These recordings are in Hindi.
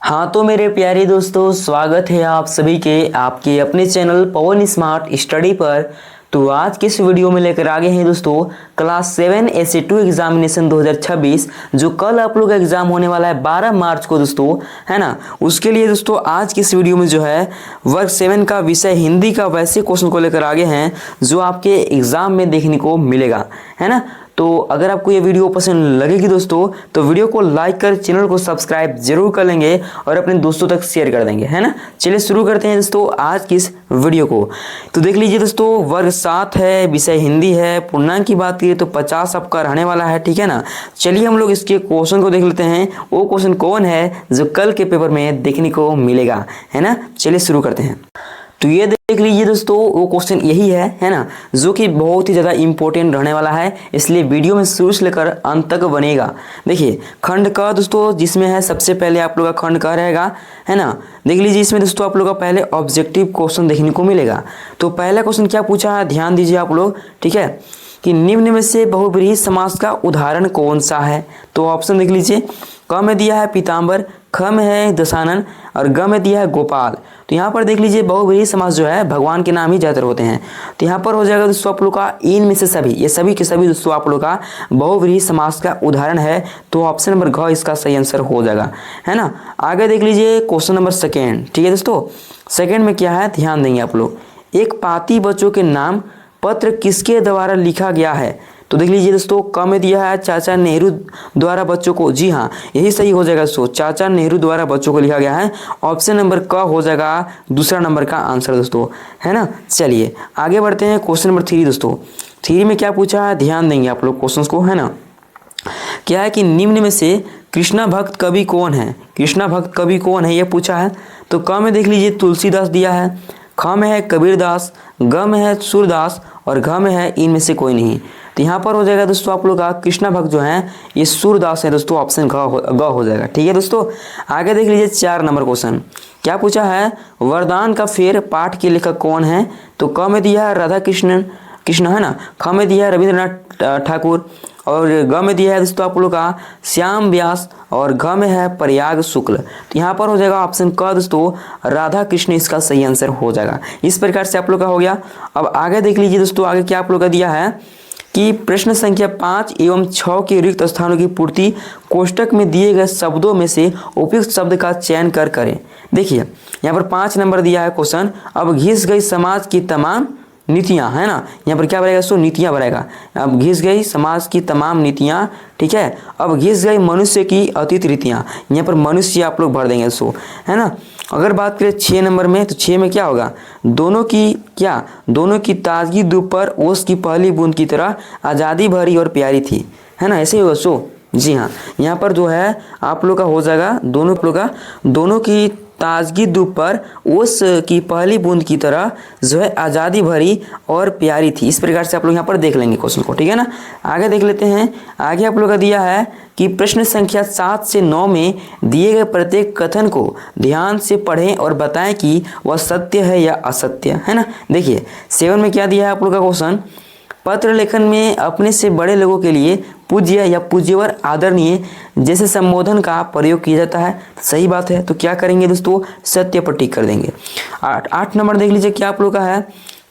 हाँ तो मेरे प्यारे दोस्तों, स्वागत है आप सभी के आपके अपने चैनल पवन स्मार्ट स्टडी पर। तो आज के इस वीडियो में लेकर आ गए हैं दोस्तों क्लास 7 एसए2 एग्जामिनेशन 2026 जो कल आप लोग का एग्जाम होने वाला है 12 मार्च को दोस्तों, है ना। उसके लिए दोस्तों आज की इस वीडियो में जो है वर्ग 7 का विषय हिंदी का वैसे क्वेश्चन को लेकर आगे हैं जो आपके एग्जाम में देखने को मिलेगा, है ना। तो अगर आपको ये वीडियो पसंद लगेगी दोस्तों तो वीडियो को लाइक कर चैनल को सब्सक्राइब जरूर कर लेंगे और अपने दोस्तों तक शेयर कर देंगे, है ना। चलिए शुरू करते हैं दोस्तों आज की इस वीडियो को। तो देख लीजिए दोस्तों, वर्ग 7 है, विषय हिंदी है, पूर्णांक की बात करिए तो 50 आपका रहने वाला है, ठीक है ना। चलिए हम लोग इसके क्वेश्चन को देख लेते हैं, वो क्वेश्चन कौन है जो कल के पेपर में देखने को मिलेगा, है ना। चलिए शुरू करते हैं। तो ये देख लीजिए दोस्तों, वो क्वेश्चन यही है ना, जो कि बहुत ही ज़्यादा इंपॉर्टेंट रहने वाला है, इसलिए वीडियो में शुरू से लेकर अंत तक बनेगा। देखिए खंड क दोस्तों जिसमें है सबसे पहले आप लोग का खंड क रहेगा, है ना। देख लीजिए इसमें दोस्तों आप लोग का पहले ऑब्जेक्टिव क्वेश्चन देखने को मिलेगा। तो पहला क्वेश्चन क्या पूछा है, ध्यान दीजिए आप लोग, ठीक है, कि निम्न में से बहुब्रीहि समास का उदाहरण कौन सा है। तो ऑप्शन देख लीजिए, क में दिया है पीताम्बर, ख में है दशानन और ग में दिया है गोपाल। तो यहाँ पर देख लीजिए बहुब्रीहि समास जो है भगवान के नाम ही ज़्यादातर होते हैं। तो यहाँ पर हो जाएगा दोस्तों आप लोग का इनमें से सभी, ये सभी के सभी दोस्तों आप लोग का बहुब्रीहि समास का उदाहरण है। तो ऑप्शन नंबर घ इसका सही आंसर हो जाएगा, है ना। आगे देख लीजिए क्वेश्चन नंबर सेकेंड, ठीक है दोस्तों। सेकेंड में क्या है, ध्यान देंगे आप लोग, एक पाती बच्चों के नाम पत्र किसके द्वारा लिखा गया है। तो देख लीजिए दोस्तों, क में दिया है चाचा नेहरू द्वारा बच्चों को, जी हाँ यही सही हो जाएगा दोस्तों, चाचा नेहरू द्वारा बच्चों को लिखा गया है। ऑप्शन नंबर क हो जाएगा दूसरा नंबर का आंसर दोस्तों, है ना। चलिए आगे बढ़ते हैं क्वेश्चन नंबर 3 दोस्तों। 3 में क्या पूछा है, ध्यान देंगे आप लोग क्वेश्चन को, है ना। क्या है कि निम्न में से कृष्णा भक्त कवि कौन है, कृष्णा भक्त कवि कौन है ये पूछा है। तो क में देख लीजिए तुलसीदास दिया है, ख में है कबीरदास, ग में है सूरदास और घ में है इनमें से कोई नहीं। तो यहाँ पर हो जाएगा दोस्तों आप लोग का कृष्णा भक्त जो है ये सूरदास है दोस्तों, ऑप्शन ग हो जाएगा, ठीक है दोस्तों। आगे देख लीजिए 4 नंबर क्वेश्चन, क्या पूछा है, वरदान का फेर पाठ के लेखक कौन है। तो क में दिया है राधा कृष्ण है ना, ख में दिया है रविंद्रनाथ ठाकुर और ग में दिया है दोस्तों आप लोग का श्याम व्यास और घ में है प्रयाग शुक्ल। तो यहाँ पर हो जाएगा ऑप्शन क दोस्तों राधा कृष्ण इसका सही आंसर हो जाएगा। इस प्रकार से आप लोग का हो गया। अब आगे देख लीजिए दोस्तों, आगे क्या आप लोग का दिया है कि प्रश्न संख्या 5 एवं 6 के रिक्त स्थानों की पूर्ति कोष्टक में दिए गए शब्दों में से उपयुक्त शब्द का चयन कर करें। देखिए यहाँ पर 5 नंबर दिया है क्वेश्चन, अब घिस गई समाज की तमाम नीतियाँ, है ना। यहाँ पर क्या बनेगा दोस्तों, नीतियाँ बनेगा। अब घिस गई समाज की तमाम नीतियाँ, ठीक है। अब घिस गई मनुष्य की अतीत रीतियाँ, यहाँ पर मनुष्य आप लोग भर देंगे दोस्तों, है ना। अगर बात करें 6 नंबर में, तो 6 में क्या होगा, दोनों की ताजगी दोपहर ओस की पहली बूंद की तरह आज़ादी भरी और प्यारी थी, है ना। ऐसे ही होगा सो, जी हाँ। यहाँ पर जो है आप लोग का हो जाएगा दोनों की ताजगी दोपहर ओस की पहली बूंद की तरह जो है आज़ादी भरी और प्यारी थी। इस प्रकार से आप लोग यहाँ पर देख लेंगे क्वेश्चन को, ठीक है ना। आगे देख लेते हैं, आगे आप लोग का दिया है कि प्रश्न संख्या 7 से 9 में दिए गए प्रत्येक कथन को ध्यान से पढ़ें और बताएं कि वह सत्य है या असत्य, है ना। देखिए 7 में क्या दिया है आप लोग का क्वेश्चन, पत्र लेखन में अपने से बड़े लोगों के लिए पूज्य या पूज्यवर आदरणीय जैसे संबोधन का प्रयोग किया जाता है, सही बात है। तो क्या करेंगे दोस्तों, सत्य पर टिक कर देंगे। 8 नंबर देख लीजिए क्या आप लोग का है,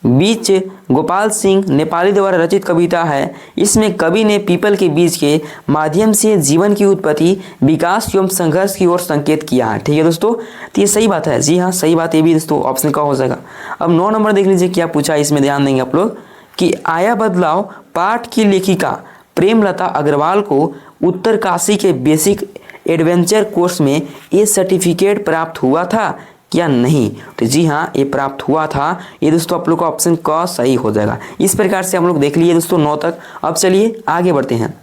बीच गोपाल सिंह नेपाली द्वारा रचित कविता है, इसमें कवि ने पीपल के बीज के माध्यम से जीवन की उत्पत्ति विकास एवं संघर्ष की ओर संकेत किया है, ठीक है दोस्तों। तो ये सही बात है, जी हाँ सही बात, ये भी दोस्तों ऑप्शन का हो जाएगा। अब 9 नंबर देख लीजिए क्या पूछा, इसमें ध्यान देंगे आप लोग कि आया बदलाव पाठ की लेखिका प्रेमलता अग्रवाल को उत्तरकाशी के बेसिक एडवेंचर कोर्स में ये सर्टिफिकेट प्राप्त हुआ था क्या नहीं। तो जी हाँ ये प्राप्त हुआ था, ये दोस्तों आप लोग का ऑप्शन क सही हो जाएगा। इस प्रकार से हम लोग देख लिए दोस्तों 9 तक। अब चलिए आगे बढ़ते हैं।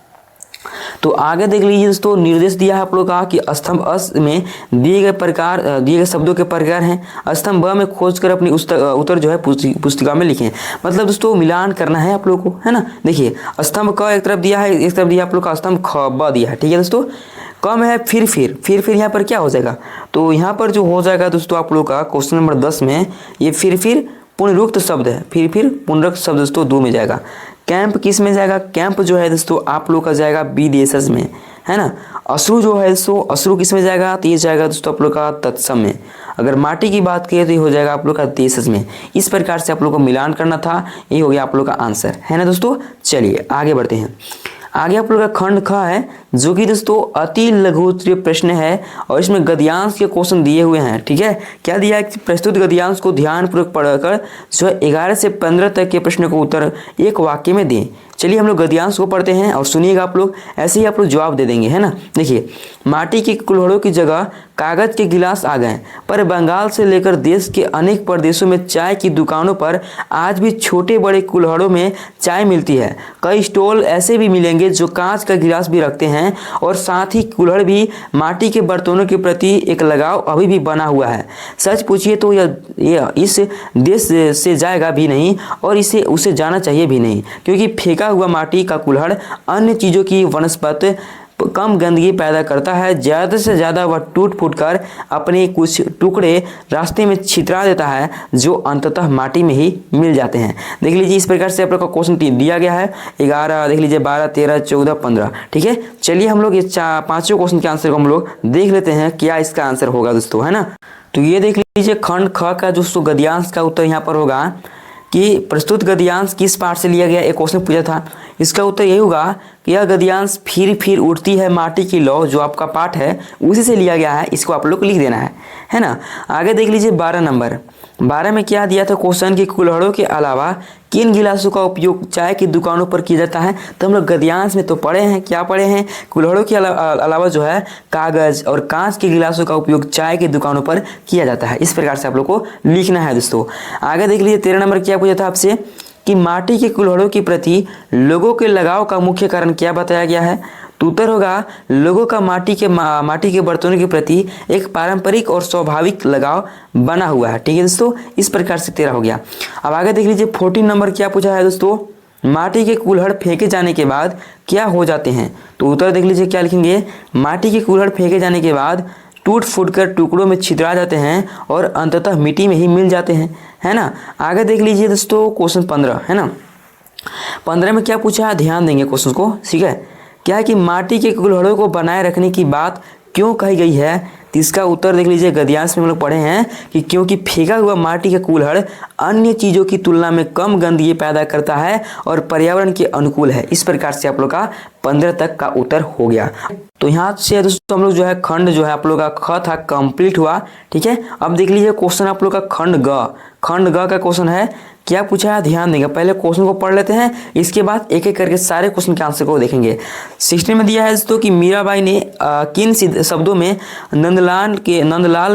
तो आगे देख लीजिए दोस्तों, निर्देश दिया है आप लोग का कि स्तंभ अस में दिए गए शब्दों के प्रकार हैं, स्तंभ ब में खोजकर अपनी उत्तर जो है पुस्तिका में लिखें। मतलब दोस्तों मिलान करना है आप लोग को, है ना। देखिए स्तंभ क एक तरफ दिया है, एक तरफ दिया आप लोग का स्तंभ ख ब दिया है, ठीक है दोस्तों। क में है फिर यहाँ पर क्या हो जाएगा, तो यहाँ पर जो हो जाएगा दोस्तों आप लोग का क्वेश्चन नंबर 10 में ये फिर पुनरुक्त शब्द है, फिर पुनरुक्त शब्द दोस्तों 2 में जाएगा। कैंप किस में जाएगा, कैंप जो है दोस्तों आप लोग का जाएगा विदेशज में, है ना। अश्रु जो है दोस्तों, अश्रु किस में जाएगा, तो ये जाएगा दोस्तों आप लोग का तत्सम में। अगर माटी की बात करें तो ये हो जाएगा आप लोग का देशज में। इस प्रकार से आप लोग को मिलान करना था, ये हो गया आप लोग का आंसर, है ना दोस्तों। चलिए आगे बढ़ते हैं। आगे आप लोग का खंड ख है, जो कि दोस्तों अति लघु उत्तरीय प्रश्न है और इसमें गद्यांश के क्वेश्चन दिए हुए हैं। ठीक है, क्या दिया है कि प्रस्तुत गद्यांश को ध्यानपूर्वक पढ़कर जो है 11 से 15 तक के प्रश्न को उत्तर एक वाक्य में दें। चलिए हम लोग गद्यांश को पढ़ते हैं और सुनिएगा आप लोग, ऐसे ही आप लोग जवाब दे देंगे, है ना। देखिए, माटी के कुल्हड़ों की जगह कागज के गिलास आ गए, पर बंगाल से लेकर देश के अनेक प्रदेशों में चाय की दुकानों पर आज भी छोटे बड़े कुल्हड़ों में चाय मिलती है। कई स्टॉल ऐसे भी मिलेंगे जो कांच का गिलास भी रखते हैं और साथ ही कुल्हड़ भी। माटी के बर्तनों के प्रति एक लगाव अभी भी बना हुआ है। सच पूछिए तो यह इस देश से जाएगा भी नहीं और इसे उसे जाना चाहिए भी नहीं, क्योंकि फेंका हुआ माटी का कुल्हड़ अन्य चीज़ों की वनस्पति कम गंदगी पैदा करता है। ज़्यादा से ज़्यादा वह टूट फूट कर अपने कुछ टुकड़े रास्ते में छितरा देता है, जो अंततः माटी में ही मिल जाते हैं। देख लीजिए, इस प्रकार से आप लोग का क्वेश्चन दिया गया है। 11, देख लीजिए 12, 13, 14, 15। ठीक है, चलिए हम लोग ये पांचों क्वेश्चन के आंसर को हम लोग देख लेते हैं, क्या इसका आंसर होगा दोस्तों, है ना। तो ये देख लीजिए, खंड ख का दोस्तों गद्यांश का उत्तर यहाँ पर होगा कि प्रस्तुत गद्यांश किस पाठ से लिया गया, एक क्वेश्चन पूछा था। इसका उत्तर यही होगा कि यह गद्यांश फिर उठती है माटी की लौ, जो आपका पाठ है उसी से लिया गया है। इसको आप लोग को लिख देना है ना। आगे देख लीजिए 12 नंबर। 12 में क्या दिया था क्वेश्चन कि कुल्हड़ों के अलावा किन गिलासों का उपयोग चाय की दुकानों पर किया जाता है। तो हम लोग गद्यांश में तो पढ़े हैं, क्या पढ़े हैं, कुल्हड़ों के अलावा जो है कागज और कांच के गिलासों का उपयोग चाय की दुकानों पर किया जाता है। इस प्रकार से आप लोग को लिखना है दोस्तों। आगे देख लीजिए 13 नंबर क्या पूछा था आपसे कि माटी के कुल्हड़ों के प्रति लोगों के लगाव का मुख्य कारण क्या बताया गया है। तो उत्तर होगा लोगों का माटी के बर्तनों के प्रति एक पारंपरिक और स्वाभाविक लगाव बना हुआ है। ठीक है दोस्तों, इस प्रकार से 13 हो गया। अब आगे देख लीजिए 14 नंबर क्या पूछा है दोस्तों, माटी के कुल्हड़ फेंके जाने के बाद क्या हो जाते हैं। तो उत्तर देख लीजिए क्या लिखेंगे, माटी के कुल्हड़ फेंके जाने के बाद टूट फूट कर टुकड़ों में छितरा जाते हैं और अंततः मिट्टी में ही मिल जाते हैं, है ना। आगे देख लीजिए दोस्तों क्वेश्चन 15, है ना। 15 में क्या पूछा है, ध्यान देंगे क्वेश्चन को। ठीक है, क्या है कि माटी के कुल्हड़ों को बनाए रखने की बात क्यों कही गई है। तो इसका उत्तर देख लीजिए, गद्यांश में हम लोग पढ़े हैं कि क्योंकि फेंका हुआ माटी का कुल्हड़ अन्य चीज़ों की तुलना में कम गंदगी पैदा करता है और पर्यावरण के अनुकूल है। इस प्रकार से आप लोग का 15 तक का उत्तर हो गया। तो यहाँ से दोस्तों हम लोग जो है खंड जो है आप लोग का ख था कंप्लीट हुआ। ठीक है, अब देख लीजिए क्वेश्चन आप लोग का खंड ग का क्वेश्चन है। क्या पूछा है, ध्यान देंगे। पहले क्वेश्चन को पढ़ लेते हैं, इसके बाद एक एक करके सारे क्वेश्चन के आंसर को देखेंगे। 16 में दिया है दोस्तों कि मीराबाई ने किन शब्दों में नंदलाल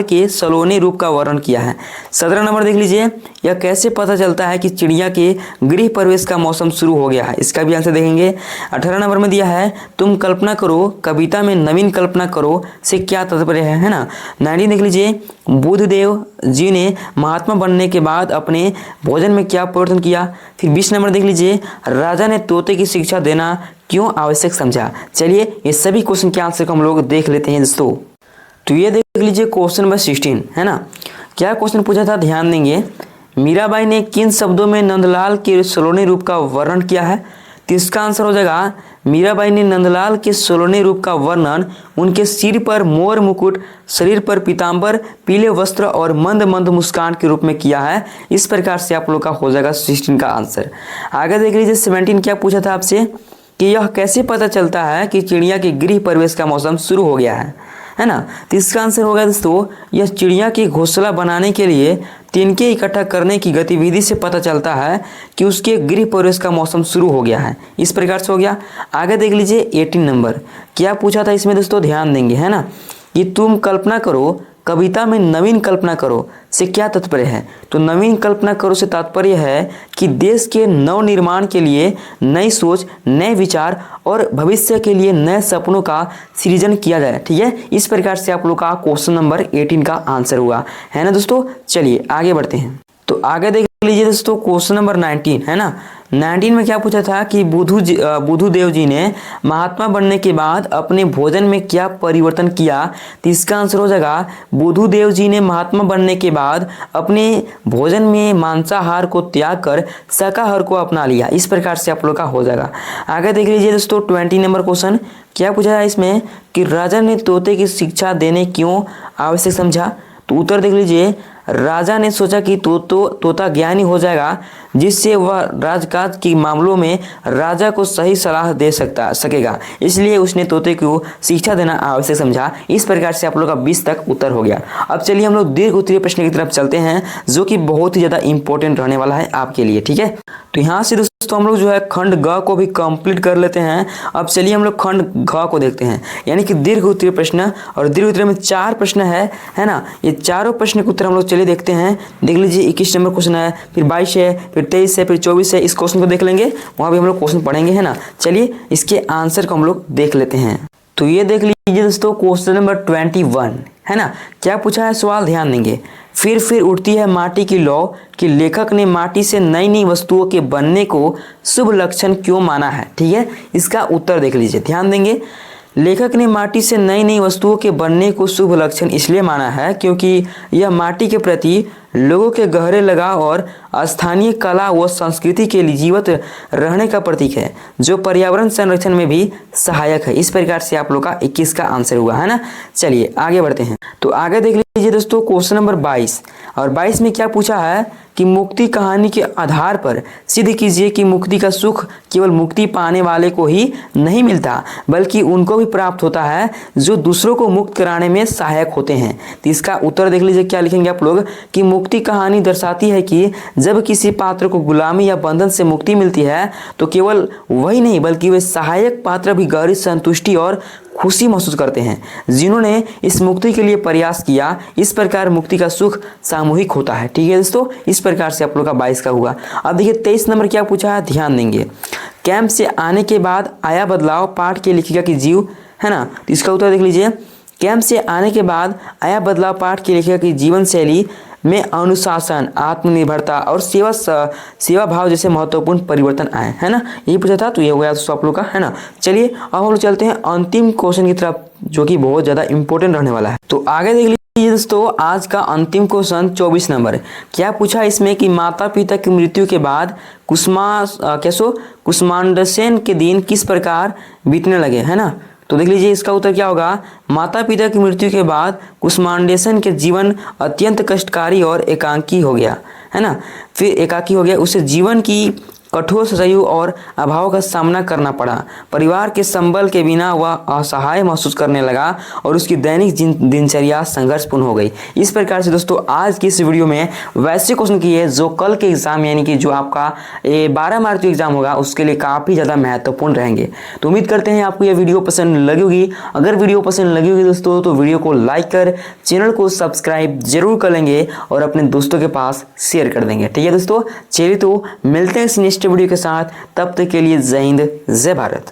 के सलोने रूप का वर्णन किया है। 17 नंबर देख लीजिए, यह कैसे पता चलता है कि चिड़िया के गृह प्रवेश का मौसम शुरू हो गया है। इसका भी आंसर देखेंगे। 18 नंबर में दिया है तुम कल्पना करो, कविता में नवीन कल्पना करो से क्या तात्पर्य है ना। 19 देख लीजिए, बुद्धदेव जी ने महात्मा बनने के बाद अपने भोजन में क्या परिवर्तन किया। फिर 20 नंबर देख लीजिए, राजा ने तोते की शिक्षा देना क्यों आवश्यक समझा। चलिए ये सभी क्वेश्चन के आंसर को हम लोग देख लेते हैं दोस्तों। तो ये देख लीजिए क्वेश्चन नंबर 16, है ना। क्या क्वेश्चन पूछा था, ध्यान देंगे। मीराबाई ने किन शब्दों में नंदलाल के सलोने रूप का वर्णन किया है। तो इसका आंसर हो जाएगा, मीराबाई ने नंदलाल के सलोने रूप का वर्णन उनके सिर पर मोर मुकुट, शरीर पर पीताम्बर, पीले वस्त्र और मंद मंद मुस्कान के रूप में किया है। इस प्रकार से आप लोग का हो जाएगा 16 का आंसर। आगे देख लीजिए 17 क्या पूछा था आपसे कि यह कैसे पता चलता है कि चिड़िया के गृह प्रवेश का मौसम शुरू हो गया है ना। तो इसका आंसर होगा दोस्तों, यह चिड़िया की घोंसला बनाने के लिए तिनके इकट्ठा करने की गतिविधि से पता चलता है कि उसके गृह प्रवेश का मौसम शुरू हो गया है। इस प्रकार से हो गया। आगे देख लीजिए 18 नंबर क्या पूछा था इसमें दोस्तों, ध्यान देंगे, है ना, कि तुम कल्पना करो, कविता में नवीन कल्पना करो से क्या तात्पर्य है। तो नवीन कल्पना करो से तात्पर्य है कि देश के नव निर्माण के लिए नई सोच, नए विचार और भविष्य के लिए नए सपनों का सृजन किया जाए। ठीक है, इस प्रकार से आप लोग का क्वेश्चन नंबर 18 का आंसर हुआ, है ना दोस्तों। चलिए आगे बढ़ते हैं। तो आगे देख लीजिए दोस्तों क्वेश्चन नंबर 19 है ना। 19 में क्या पूछा था कि बुद्धदेव जी ने महात्मा बनने के बाद अपने भोजन में क्या परिवर्तन किया। तो इसका आंसर हो जाएगा बुद्धदेव जी ने महात्मा बनने के बाद अपने भोजन में मांसाहार को त्याग कर शाकाहार को अपना लिया। इस प्रकार से आप लोग का हो जाएगा। आगे देख लीजिए दोस्तों 20 नंबर क्वेश्चन क्या पूछा है इसमें कि राजा ने तोते की शिक्षा देने क्यों आवश्यक समझा। तो उत्तर देख लीजिए, राजा ने सोचा कि तोता ज्ञानी हो जाएगा जिससे वह राजकाज के मामलों में राजा को सही सलाह दे सकेगा, इसलिए उसने तोते को शिक्षा देना आवश्यक समझा। इस प्रकार से आप लोग का 20 तक उत्तर हो गया। अब चलिए हम लोग दीर्घ उत्तरीय प्रश्न की तरफ चलते हैं जो कि बहुत ही ज़्यादा इंपॉर्टेंट रहने वाला है आपके लिए। ठीक है, तो यहाँ से दोस्तों हम लोग जो है खंड ग को भी कंप्लीट कर लेते हैं। अब चलिए हम लोग खंड घ को देखते हैं, यानी कि दीर्घ उत्तरीय प्रश्न। और दीर्घ उत्तरीय में 4 प्रश्न है ना। ये चारों प्रश्न के उत्तर हम लोग चलिए देखते हैं। देख लीजिए 21 नंबर क्वेश्चन है, फिर 22 है, फिर 23 है, फिर 24 है। इस क्वेश्चन को देख लेंगे, वहाँ भी हम लोग क्वेश्चन पढ़ेंगे है ना। चलिए इसके आंसर को हम लोग देख लेते हैं। तो ये देख लीजिए दोस्तों क्वेश्चन नंबर 21 है ना। क्या पूछा है सवाल, ध्यान देंगे। फिर उठती है माटी की लौ कि लेखक ने माटी से नई नई वस्तुओं के बनने को शुभ लक्षण क्यों माना है। ठीक है, इसका उत्तर देख लीजिए, ध्यान देंगे। लेखक ने माटी से नई नई वस्तुओं के बनने को शुभ लक्षण इसलिए माना है क्योंकि यह माटी के प्रति लोगों के गहरे लगाव और स्थानीय कला व संस्कृति के लिए जीवित रहने का प्रतीक है जो पर्यावरण संरक्षण में भी सहायक है। इस प्रकार से आप लोग का 21 का आंसर हुआ है ना। चलिए आगे बढ़ते हैं। तो आगे देख लीजिए दोस्तों क्वेश्चन नंबर 22। और 22 में क्या पूछा है कि मुक्ति कहानी के आधार पर सिद्ध कीजिए कि मुक्ति का सुख केवल मुक्ति पाने वाले को ही नहीं मिलता बल्कि उनको भी प्राप्त होता है जो दूसरों को मुक्त कराने में सहायक होते हैं। तो इसका उत्तर देख लीजिए, क्या लिखेंगे आप लोग कि मुक्ति कहानी दर्शाती है कि जब किसी पात्र को गुलामी या बंधन से मुक्ति मिलती है तो केवल वही नहीं बल्कि वे सहायक पात्र भी गहरी संतुष्टि और खुशी महसूस करते हैं जिन्होंने इस मुक्ति के लिए प्रयास किया। इस प्रकार मुक्ति का सुख सामूहिक होता है। ठीक है दोस्तों, इस प्रकार से आप लोग का 22 का हुआ। अब देखिए 23 नंबर क्या पूछा है, ध्यान देंगे। कैंप से आने के बाद आया बदलाव पाठ के लेखिका की जीव है ना। तो इसका उत्तर देख लीजिए, कैंप से आने के बाद आया बदलाव पाठ की लेखिका की जीवन शैली में अनुशासन, आत्मनिर्भरता और सेवा भाव जैसे महत्वपूर्ण परिवर्तन आए है ना। यही पूछा था, तो ये हो गया दोस्तों आप लोग का है ना। चलिए अब हम लोग चलते हैं अंतिम क्वेश्चन की तरफ जो कि बहुत ज़्यादा इंपॉर्टेंट रहने वाला है। तो आगे देख लीजिए दोस्तों आज का अंतिम क्वेश्चन 24 नंबर। क्या पूछा इसमें कि माता पिता की मृत्यु के बाद कुष्मांडसेन के दिन किस प्रकार बीतने लगे है ना। तो देख लीजिए इसका उत्तर क्या होगा, माता पिता की मृत्यु के बाद कुष्मांडेशन के जीवन अत्यंत कष्टकारी और एकांकी हो गया है ना। फिर एकाकी हो गया, उसे जीवन की कठोर सजायु और अभाव का सामना करना पड़ा। परिवार के संबल के बिना वह असहाय महसूस करने लगा और उसकी दैनिक दिनचर्या संघर्षपूर्ण हो गई। इस प्रकार से दोस्तों आज की इस वीडियो में वैसे क्वेश्चन किए जो कल के एग्जाम यानी कि जो आपका 12 मार्च का एग्जाम होगा उसके लिए काफ़ी ज़्यादा महत्वपूर्ण रहेंगे। तो उम्मीद करते हैं आपको यह वीडियो पसंद लगी होगी। अगर वीडियो पसंद लगी होगी दोस्तों तो वीडियो को लाइक कर चैनल को सब्सक्राइब जरूर कर लेंगे और अपने दोस्तों के पास शेयर कर देंगे। ठीक है दोस्तों, चलिए तो मिलते हैं नेक्स्ट वीडियो के साथ। तब तक के लिए जय हिंद जय भारत।